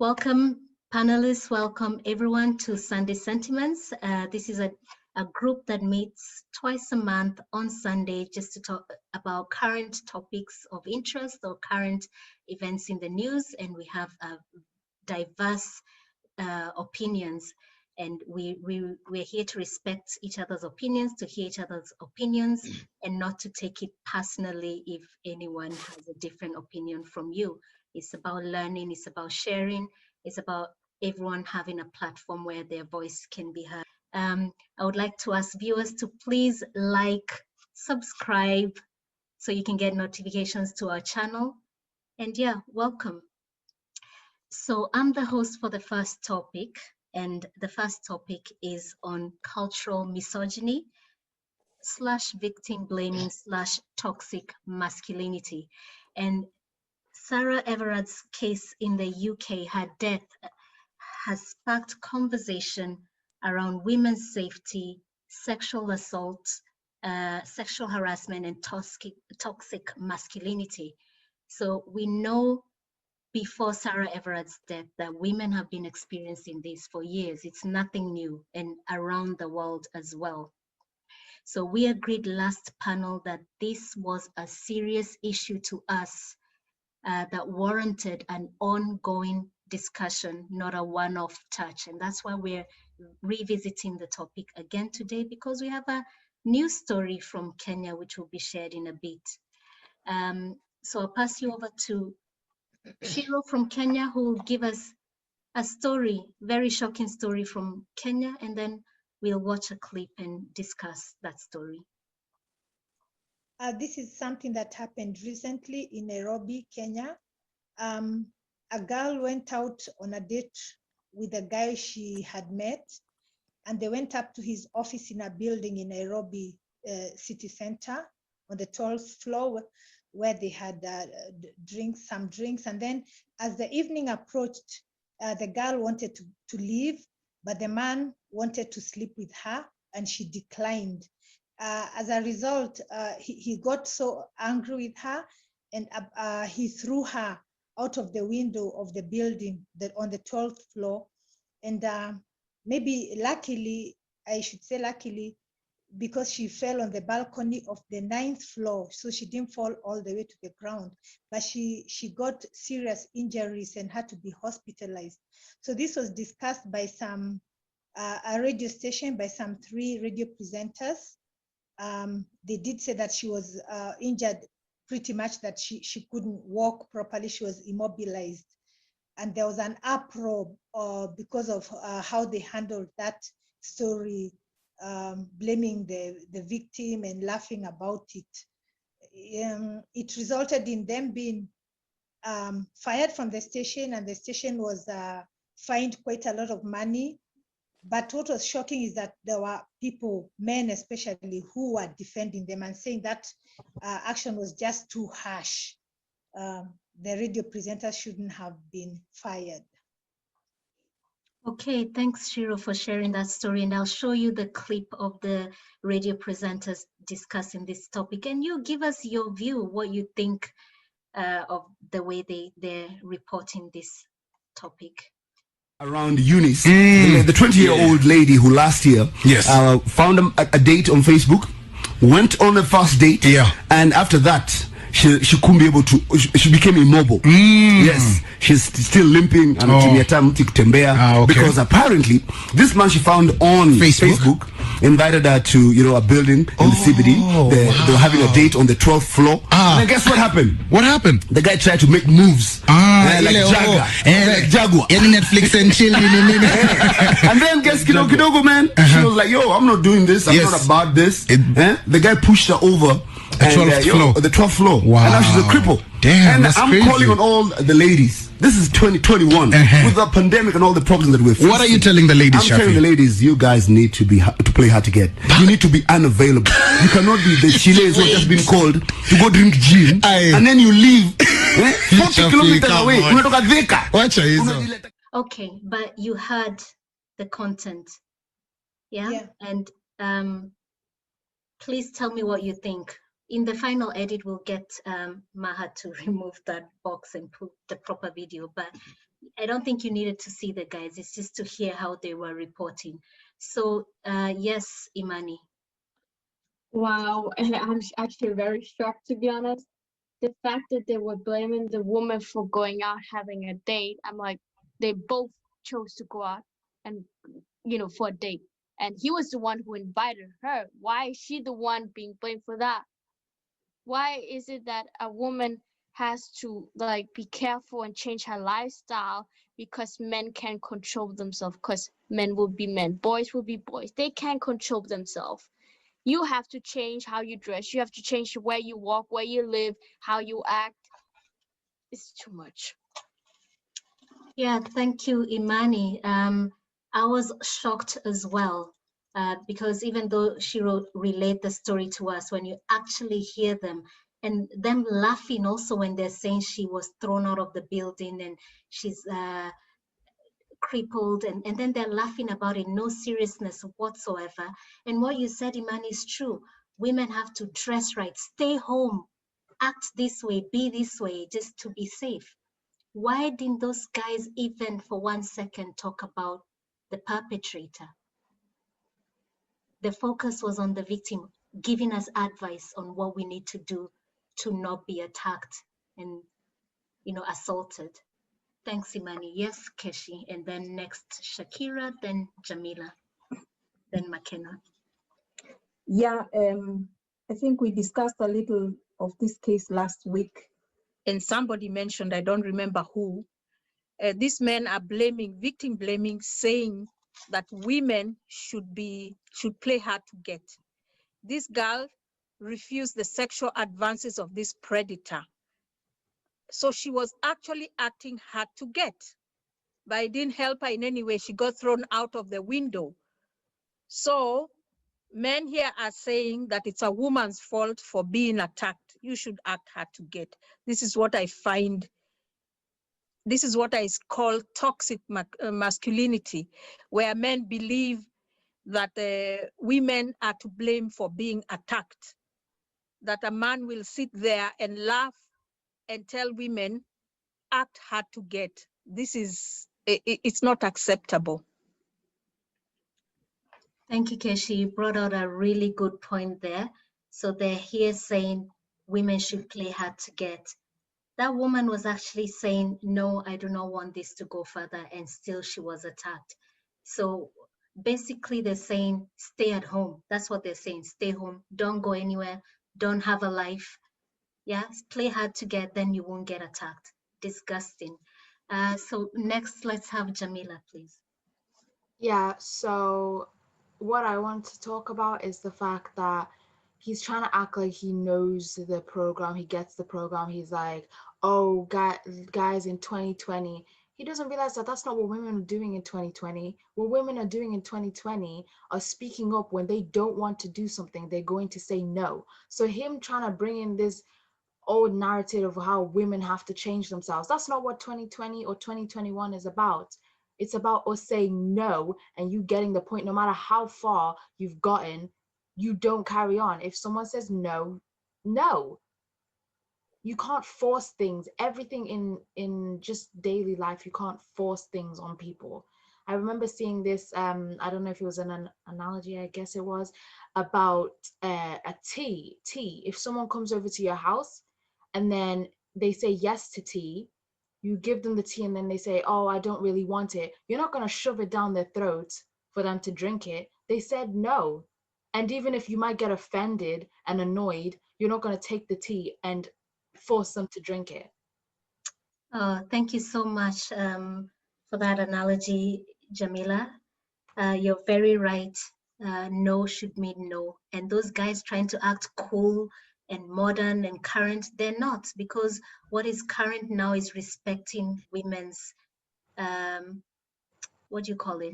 Welcome, panelists. Welcome, everyone, to Sunday Sentiments. This is a group that meets twice a month on Sunday just to talk about current topics of interest or current events in the news. And we have diverse opinions. And we're here to respect each other's opinions, to hear each other's opinions, and not to take it personally if anyone has a different opinion from you. It's about learning, it's about sharing, it's about everyone having a platform where their voice can be heard. I would like to ask viewers to please like, subscribe, so you can get notifications to our channel. And yeah, welcome. So I'm the host for the first topic, and the first topic is on cultural misogyny / victim blaming / toxic masculinity. And Sarah Everard's case in the UK, her death, has sparked conversation around women's safety, sexual assault, sexual harassment, and toxic masculinity. So we know before Sarah Everard's death that women have been experiencing this for years. It's nothing new, and around the world as well. So we agreed last panel that this was a serious issue to us that warranted an ongoing discussion, not a one-off touch. And that's why we're revisiting the topic again today, because we have a new story from Kenya, which will be shared in a bit. So I'll pass you over to Shiro from Kenya, who will give us a story, very shocking story from Kenya, and then we'll watch a clip and discuss that story. This is something that happened recently in Nairobi, Kenya. A girl went out on a date with a guy she had met, and they went up to his office in a building in Nairobi city center on the 12th floor, where they had some drinks. And then as the evening approached, the girl wanted to leave, but the man wanted to sleep with her, and she declined. As a result, he got so angry with her, and he threw her out of the window of the building on the 12th floor. And maybe luckily, I should say luckily, because she fell on the balcony of the 9th floor, so she didn't fall all the way to the ground, but she got serious injuries and had to be hospitalized. So this was discussed by a radio station, by some 3 radio presenters. They did say that she was injured pretty much, that she couldn't walk properly, she was immobilized. And there was an uproar because of how they handled that story, blaming the victim and laughing about it. It resulted in them being fired from the station, and the station was fined quite a lot of money. But what was shocking is that there were people, men especially, who were defending them and saying that action was just too harsh. The radio presenters shouldn't have been fired. Okay, thanks, Shiro, for sharing that story. And I'll show you the clip of the radio presenters discussing this topic. And you give us your view, what you think of the way they're reporting this topic. Around Eunice, the 20-year-old lady who last year found a date on Facebook, went on a first date, and after that, she couldn't be able to, she became immobile. Yes, she's still limping and because apparently this man she found on Facebook invited her to a building in the CBD. They were having a date on the 12th floor. And then guess what happened? What happened? The guy tried to make moves like Jaguar. Netflix and chill. And then guess kidogo man, she was like, yo, I'm not doing this, I'm not about this. The guy pushed her over the 12th floor. Wow. And now she's a cripple. Damn, and I'm calling on all the ladies. This is 2021 with the pandemic and all the problems that we're facing. What are you telling the ladies, I'm telling the ladies, you guys need to play hard to get. You need to be unavailable. You cannot be the Chileans who have just been called to go drink gin and then you leave 40 kilometers away. Okay, but you heard the content. Yeah. And please tell me what you think. In the final edit, we'll get Maha to remove that box and put the proper video. But I don't think you needed to see the guys. It's just to hear how they were reporting. So yes, Imani. Wow, I'm actually very shocked, to be honest. The fact that they were blaming the woman for going out having a date, I'm like, they both chose to go out and, for a date. And he was the one who invited her. Why is she the one being blamed for that? Why is it that a woman has to be careful and change her lifestyle because men can't control themselves? Because men will be men, boys will be boys. They can't control themselves. You have to change how you dress. You have to change where you walk, where you live, how you act. It's too much. Yeah, thank you, Imani. I was shocked as well because even though she relayed the story to us, when you actually hear them and them laughing also when they're saying she was thrown out of the building and she's crippled, and then they're laughing about it, no seriousness whatsoever. And what you said, Imani, is true. Women have to dress right, stay home, act this way, be this way, just to be safe. Why didn't those guys even for 1 second talk about the perpetrator? The focus was on the victim, giving us advice on what we need to do to not be attacked and, assaulted. Thanks, Imani. Yes, Keshi. And then next, Shakira, then Jamila, then McKenna. Yeah, I think we discussed a little of this case last week, and somebody mentioned, I don't remember who, these men are victim blaming, saying that women should play hard to get. This girl refused the sexual advances of this predator. So she was actually acting hard to get, but it didn't help her in any way. She got thrown out of the window. So men here are saying that it's a woman's fault for being attacked. You should act hard to get. This is what I find. This is what I call toxic masculinity, where men believe that women are to blame for being attacked, that a man will sit there and laugh and tell women, act hard to get. It's not acceptable. Thank you, Keshi. You brought out a really good point there. So they're here saying women should play hard to get. That woman was actually saying, no, I do not want this to go further, and still she was attacked. So basically they're saying, stay at home. That's what they're saying, stay home, don't go anywhere, don't have a life. Yeah, play hard to get, then you won't get attacked. Disgusting. So next, let's have Jamila, please. Yeah, so what I want to talk about is the fact that he's trying to act like he knows the program, he gets the program. He's like, oh, guys, in 2020, he doesn't realize that that's not what women are doing in 2020. What women are doing in 2020 are speaking up when they don't want to do something. They're going to say no. So him trying to bring in this old narrative of how women have to change themselves, that's not what 2020 or 2021 is about. It's about us saying no and you getting the point. No matter how far you've gotten, you don't carry on. If someone says no, no. You can't force things. Everything in just daily life, you can't force things on people. I remember seeing this, I don't know if it was an analogy, I guess it was, about a tea. If someone comes over to your house and then they say yes to tea, you give them the tea and then they say, oh, I don't really want it. You're not going to shove it down their throats for them to drink it. They said no. And even if you might get offended and annoyed, you're not going to take the tea and force them to drink it. Thank you so much for that analogy, Jamila. You're very right. No should mean no. And those guys trying to act cool and modern and current, they're not, because what is current now is respecting women's, what do you call it?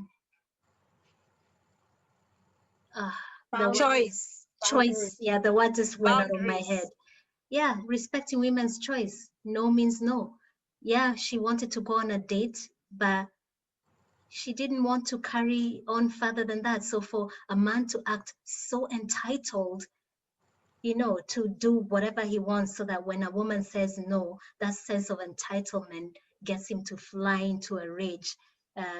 Choice. Yeah, the word just went out of my head. Yeah, respecting women's choice. No means no. Yeah, she wanted to go on a date, but she didn't want to carry on further than that. So for a man to act so entitled, to do whatever he wants, so that when a woman says no, that sense of entitlement gets him to fly into a rage,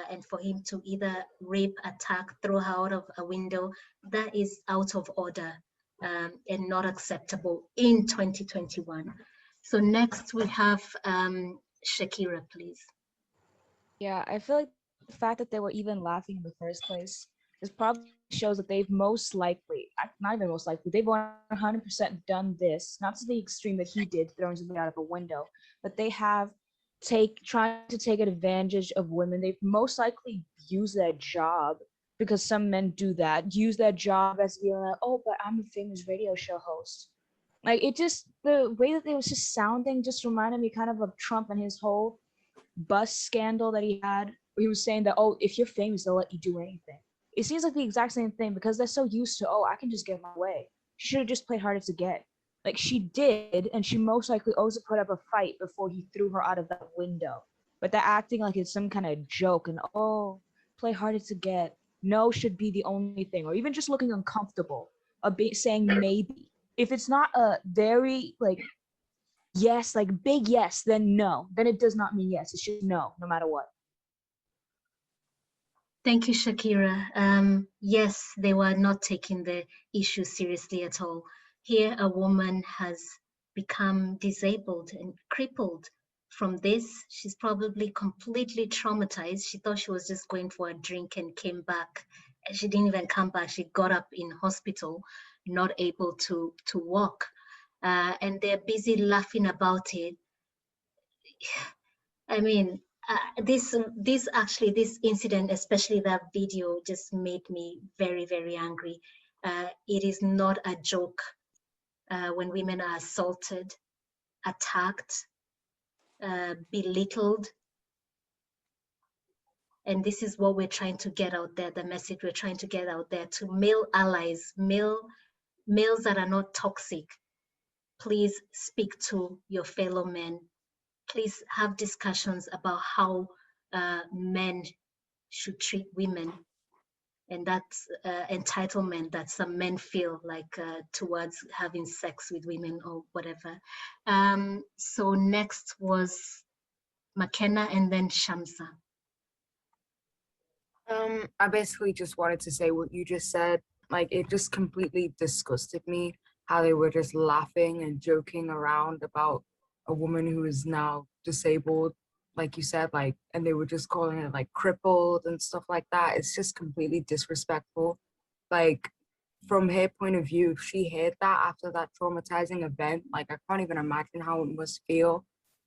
and for him to either rape, attack, throw her out of a window. That is out of order, and not acceptable in 2021. So next we have Shakira, please. Yeah, I feel like the fact that they were even laughing in the first place is probably shows that they've most likely, not even most likely, they've 100% done this, not to the extreme that he did, throwing something out of a window, but they have trying to take advantage of women. They've most likely used their job, because some men do that, use their job as being like, oh, but I'm a famous radio show host. Like, it just, the way that it was just sounding just reminded me kind of Trump and his whole bus scandal that he had, where he was saying that, oh, if you're famous, they'll let you do anything. It seems like the exact same thing, because they're so used to, oh, I can just get my way. She should have just played harder to get. Like, she did, and she most likely also put up a fight before he threw her out of that window. But they're acting like it's some kind of joke, and oh, play harder to get. No should be the only thing, or even just looking uncomfortable, saying maybe. If it's not a very, like, yes, like big yes, then no. Then it does not mean yes. It's just no, no matter what. Thank you, Shakira. Yes, they were not taking the issue seriously at all. Here, a woman has become disabled and crippled from this. She's probably completely traumatized. She thought she was just going for a drink and came back. She didn't even come back. She got up in hospital, not able to walk. And they're busy laughing about it. I mean, this incident, especially that video, just made me very, very angry. It is not a joke when women are assaulted, attacked, belittled. And this is what we're trying to get out there, the message we're trying to get out there to male allies, males that are not toxic. Please speak to your fellow men. Please have discussions about how men should treat women, and that's entitlement that some men feel like towards having sex with women or whatever. So next was McKenna and then Shamsa. I basically just wanted to say what you just said. Like, it just completely disgusted me how they were just laughing and joking around about a woman who is now disabled, like you said, like, and they were just calling it like crippled and stuff like that. It's just completely disrespectful. Like, from her point of view, if she heard that after that traumatizing event, like, I can't even imagine how it must feel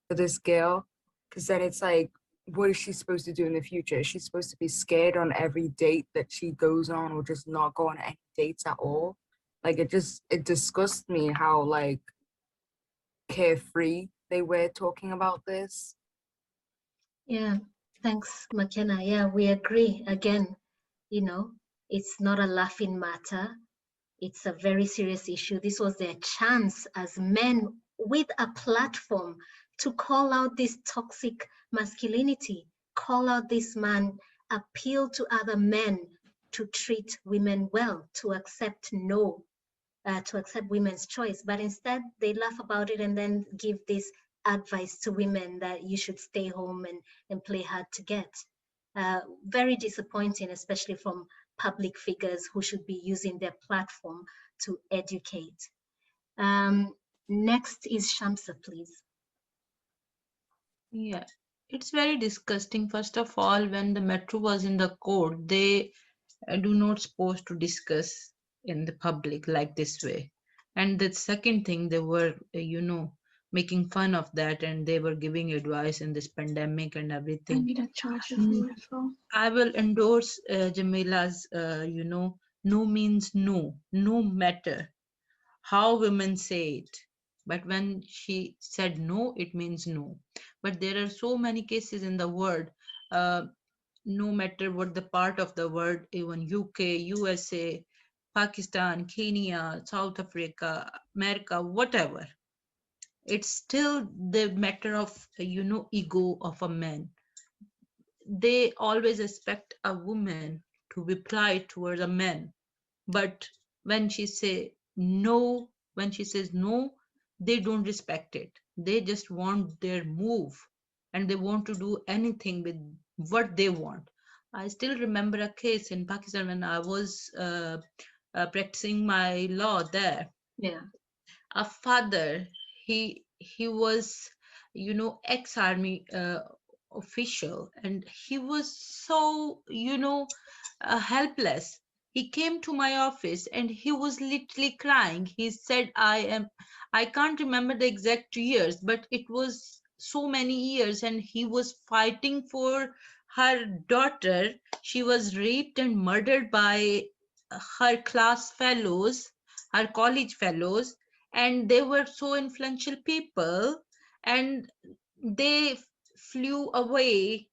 for this girl. Because then it's like, what is she supposed to do in the future? Is she supposed to be scared on every date that she goes on, or just not go on any dates at all? Like, it disgusts me how, like, carefree they were talking about this. Yeah, thanks, McKenna. Yeah, we agree. Again, you know, it's not a laughing matter. It's a very serious issue. This was their chance as men with a platform to call out this toxic masculinity, call out this man, appeal to other men to treat women well, to accept no, to accept women's choice. But instead, they laugh about it and then give this advice to women that you should stay home and play hard to get. Very disappointing, especially from public figures who should be using their platform to educate. Next is Shamsa, please. Yeah, it's very disgusting. First of all, when the metro was in the court, they do not supposed to discuss in the public like this way. And the second thing, they were, making fun of that, and they were giving advice in this pandemic and I everything. need a charger for my phone. I will endorse Jamila's, no means no, no matter how women say it. But when she said no, it means no. But there are so many cases in the world, no matter what the part of the world, even UK, USA, Pakistan, Kenya, South Africa, America, whatever. It's still the matter of, ego of a man. They always expect a woman to reply towards a man, but when she say no, when she says no, they don't respect it. They just want their move. and they want to do anything with what they want. I still remember a case in Pakistan when I was practicing my law there. Yeah. A father, he was, ex-army official, and he was so, helpless. He came to my office and he was literally crying. He said, I can't remember the exact years, but it was so many years, and he was fighting for her daughter. She was raped and murdered by her class fellows, her college fellows, and they were so influential people, and they flew away,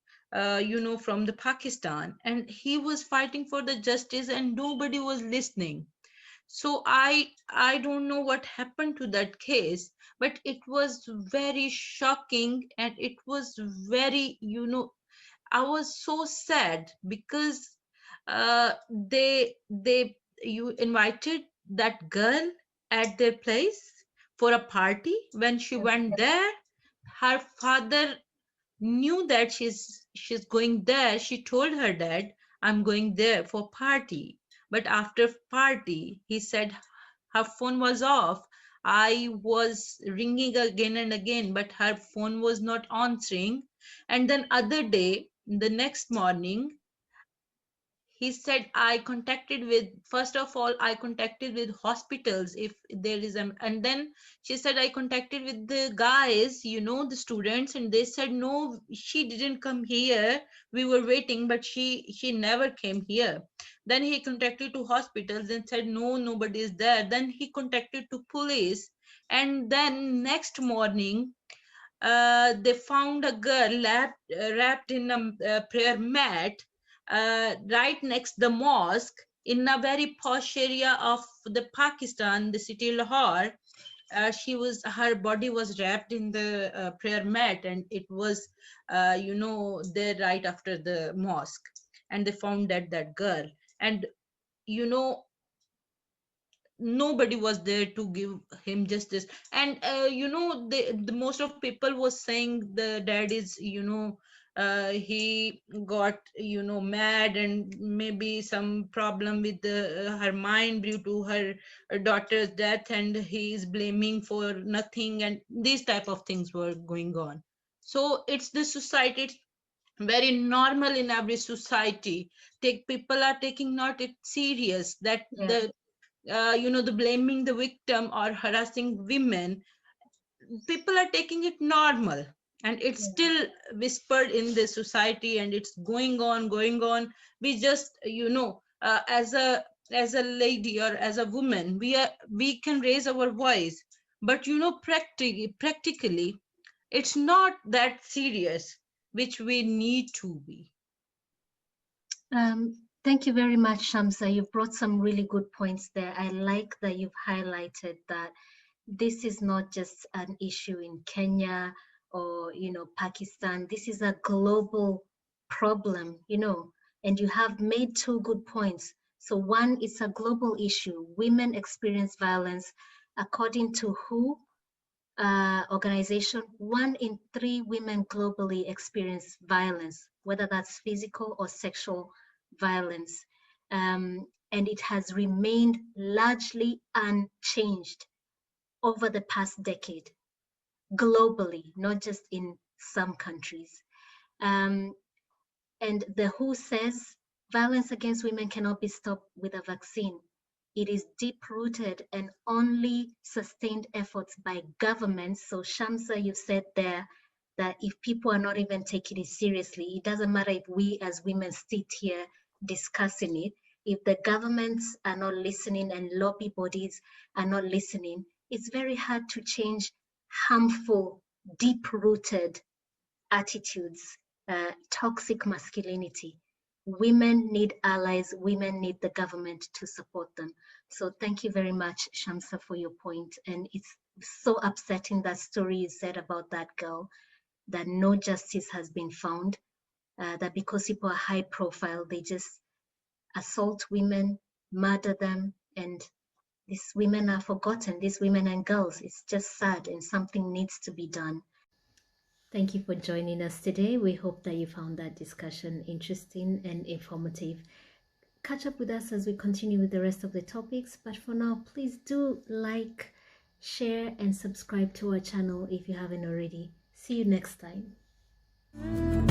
from the Pakistan, and he was fighting for the justice and nobody was listening. So I don't know what happened to that case, but it was very shocking, and it was very, I was so sad because they you invited that girl at their place for a party. When she went there, her father knew that she's going there. She told her dad, I'm going there for party. But after party, he said her phone was off. I was ringing again and again, but her phone was not answering. And then other day, the next morning, he said, I contacted with, first of all, I contacted with hospitals if there is a, and then she said, I contacted with the guys, the students, and they said, no, she didn't come here. We were waiting, but she never came here. Then he contacted to hospitals and said, no, nobody is there. Then he contacted to police, and then next morning, they found a girl wrapped in a prayer mat right next the mosque in a very posh area of the Pakistan, the city Lahore. Her body was wrapped in the prayer mat, and it was, there right after the mosque, and they found that girl, and you know nobody was there to give him justice. And the most of people was saying the dad is, he got, mad, and maybe some problem with her mind due to her daughter's death, and he is blaming for nothing, and these type of things were going on. So it's the society, it's very normal in every society. People are taking not it serious that Yeah. the blaming the victim or harassing women, people are taking it normal, and it's still whispered in the society, and it's going on. We just, as a lady or as a woman, we can raise our voice, but practically it's not that serious, which we need to be. Thank you very much, Shamsa. You've brought some really good points there. I like that you've highlighted that this is not just an issue in Kenya or, Pakistan. This is a global problem, and you have made two good points. So one, it's a global issue. Women experience violence. According to WHO organization, 1 in 3 women globally experience violence, whether that's physical or sexual violence. And it has remained largely unchanged over the past decade, globally, not just in some countries. And the WHO says violence against women cannot be stopped with a vaccine. It is deep-rooted and only sustained efforts by governments. So Shamsa, you said there that if people are not even taking it seriously, it doesn't matter if we as women sit here discussing it. If the governments are not listening and lobby bodies are not listening, it's very hard to change harmful, deep-rooted attitudes, toxic masculinity. Women need allies, women need the government to support them. So thank you very much, Shamsa, for your point. And it's so upsetting that story you said about that girl, that no justice has been found, that because people are high profile, they just assault women, murder them, and these women are forgotten, these women and girls. It's just sad, and something needs to be done. Thank you for joining us today. We hope that you found that discussion interesting and informative. Catch up with us as we continue with the rest of the topics. But for now, please do like, share, and subscribe to our channel if you haven't already. See you next time.